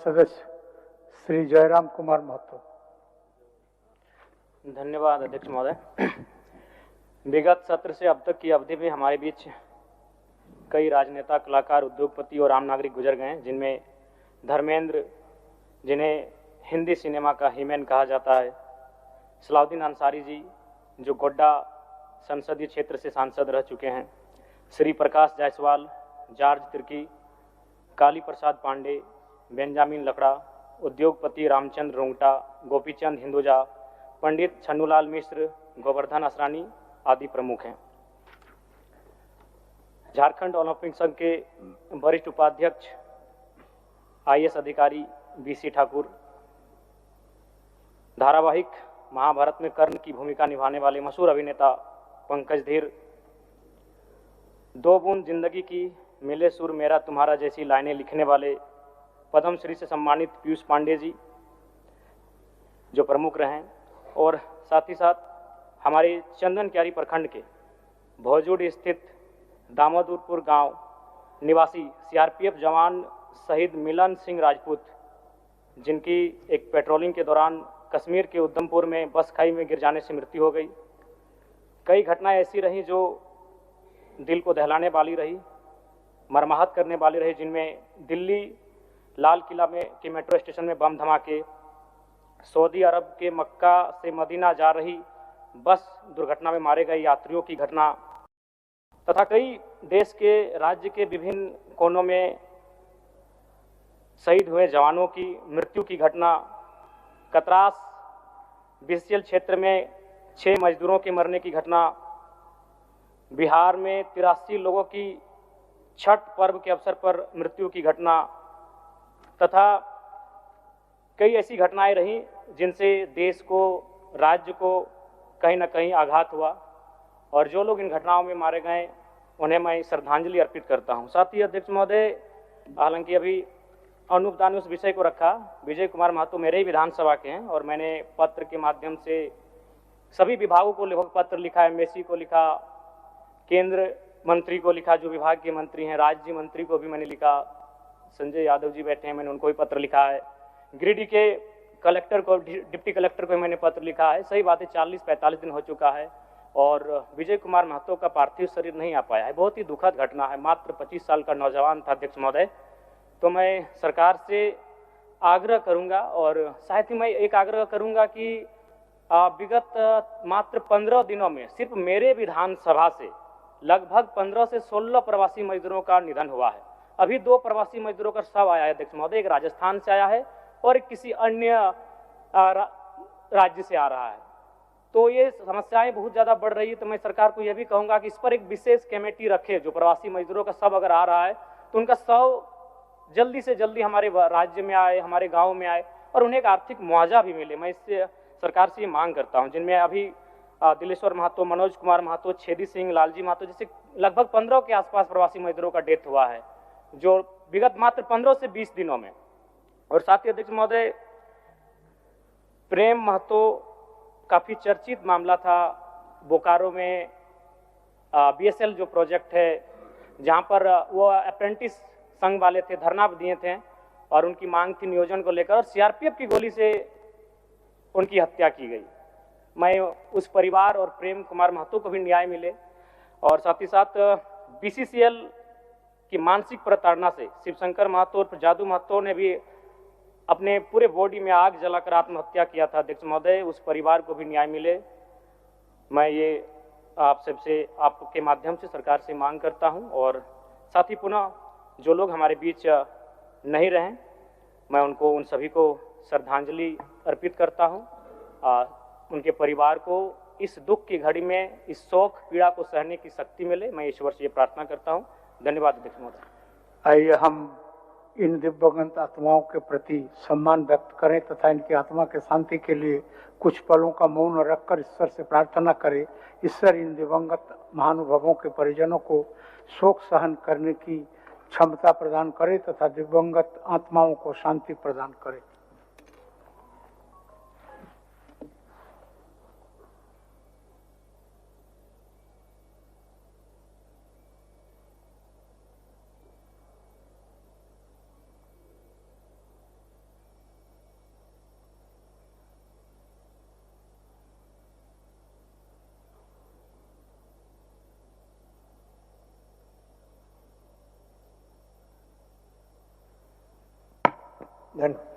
सदस्य श्री जयराम कुमार महतो। धन्यवाद अध्यक्ष महोदय। विगत सत्र से अब तक की अवधि में हमारे बीच कई राजनेता, कलाकार, उद्योगपति और आम नागरिक गुजर गए हैं, जिनमें धर्मेंद्र, जिन्हें हिंदी सिनेमा का हीमैन कहा जाता है, सलाउद्दीन अंसारी जी जो गोड्डा संसदीय क्षेत्र से सांसद रह चुके हैं, श्री प्रकाश जायसवाल, जॉर्ज तिर्की, काली प्रसाद पांडे, बेंजामिन लकड़ा, उद्योगपति रामचंद्र रोंगटा, गोपीचंद हिंदुजा, पंडित छन्नूलाल मिश्र, गोवर्धन असरानी आदि प्रमुख हैं। झारखंड ओलंपिक संघ के वरिष्ठ उपाध्यक्ष IAS अधिकारी BC ठाकुर, धारावाहिक महाभारत में कर्ण की भूमिका निभाने वाले मशहूर अभिनेता पंकज धीर, दो बूंद जिंदगी की मिले सुर मेरा तुम्हारा जैसी लाइनें लिखने वाले पद्मश्री से सम्मानित पीयूष पांडे जी जो प्रमुख रहे, और साथ ही साथ हमारे चंदन क्यारी प्रखंड के भौजुड़ स्थित दामोदरपुर गांव निवासी CRPF जवान शहीद मिलन सिंह राजपूत, जिनकी एक पेट्रोलिंग के दौरान कश्मीर के उधमपुर में बस खाई में गिर जाने से मृत्यु हो गई। कई घटनाएं ऐसी रहीं जो दिल को दहलाने वाली रही, मर्माहत करने वाली रही, जिनमें दिल्ली लाल किला में के मेट्रो स्टेशन में बम धमाके, सऊदी अरब के मक्का से मदीना जा रही बस दुर्घटना में मारे गए यात्रियों की घटना, तथा कई देश के राज्य के विभिन्न कोनों में शहीद हुए जवानों की मृत्यु की घटना, कतरास BCL क्षेत्र में 6 मजदूरों के मरने की घटना, बिहार में 83 लोगों की छठ पर्व के अवसर पर मृत्यु की घटना, तथा कई ऐसी घटनाएं रहीं जिनसे देश को, राज्य को कहीं न कहीं आघात हुआ, और जो लोग इन घटनाओं में मारे गए उन्हें मैं श्रद्धांजलि अर्पित करता हूं। साथ ही अध्यक्ष महोदय, हालांकि अभी अनुपदान ने उस विषय को रखा, विजय कुमार महतो मेरे ही विधानसभा के हैं और मैंने पत्र के माध्यम से सभी विभागों को लगभग पत्र लिखा, MAC को लिखा, केंद्र मंत्री को लिखा, जो विभाग के मंत्री हैं, राज्य मंत्री को भी मैंने लिखा, संजय यादव जी बैठे हैं, मैंने उनको भी पत्र लिखा है, गिरिडीह के कलेक्टर को, डिप्टी कलेक्टर को मैंने पत्र लिखा है। सही बात है, 40-45 दिन हो चुका है और विजय कुमार महतो का पार्थिव शरीर नहीं आ पाया है। बहुत ही दुखद घटना है, मात्र 25 साल का नौजवान था अध्यक्ष महोदय। तो मैं सरकार से आग्रह करूंगा, और साथ ही मैं एक आग्रह करूंगा कि विगत मात्र 15 दिनों में सिर्फ मेरे विधानसभा से लगभग 15 से 16 प्रवासी मजदूरों का निधन हुआ है। अभी 2 प्रवासी मजदूरों का शव आया है अध्यक्ष महोदय, एक राजस्थान से आया है और एक किसी अन्य राज्य से आ रहा है। तो ये समस्याएं बहुत ज़्यादा बढ़ रही है। तो मैं सरकार को यह भी कहूँगा कि इस पर एक विशेष कमेटी रखे, जो प्रवासी मजदूरों का शव अगर आ रहा है तो उनका शव जल्दी से जल्दी हमारे राज्य में आए, हमारे गाँव में आए और उन्हें एक आर्थिक मुआवजा भी मिले। मैं इससे सरकार से ये मांग करता हूँ, जिनमें अभी दिलेश्वर महतो, मनोज कुमार महतो, छेदी सिंह, लालजी महतो जैसे लगभग 15 के आसपास प्रवासी मजदूरों का डेथ हुआ है, जो विगत मात्र 15 से 20 दिनों में। और साथ ही अध्यक्ष महोदय, प्रेम महतो काफ़ी चर्चित मामला था, बोकारो में BSL जो प्रोजेक्ट है, जहाँ पर वो अप्रेंटिस संघ वाले थे, धरना दिए थे और उनकी मांग थी नियोजन को लेकर, और CRPF की गोली से उनकी हत्या की गई। मैं उस परिवार और प्रेम कुमार महतो को भी न्याय मिले, और साथ ही साथ BCCL की मानसिक प्रताड़ना से शिवशंकर महतो और जादू महतो ने भी अपने पूरे बॉडी में आग जलाकर आत्महत्या किया था अध्यक्ष महोदय, उस परिवार को भी न्याय मिले। मैं ये आप सबसे, आपके माध्यम से सरकार से मांग करता हूं, और साथ ही पुनः जो लोग हमारे बीच नहीं रहे, मैं उनको, उन सभी को श्रद्धांजलि अर्पित करता हूं। उनके परिवार को इस दुख की घड़ी में, इस शोक पीड़ा को सहने की शक्ति मिले, मैं ईश्वर से ये प्रार्थना करता हूं। धन्यवाद अध्यक्ष महोदय। आइए हम इन दिव्यगंत आत्माओं के प्रति सम्मान व्यक्त करें तथा इनकी आत्मा के शांति के लिए कुछ पलों का मौन रखकर ईश्वर से प्रार्थना करें। ईश्वर इन दिवंगत महानुभावों के परिजनों को शोक सहन करने की क्षमता प्रदान करे तथा दिवंगत आत्माओं को शांति प्रदान करे। धन्यवाद।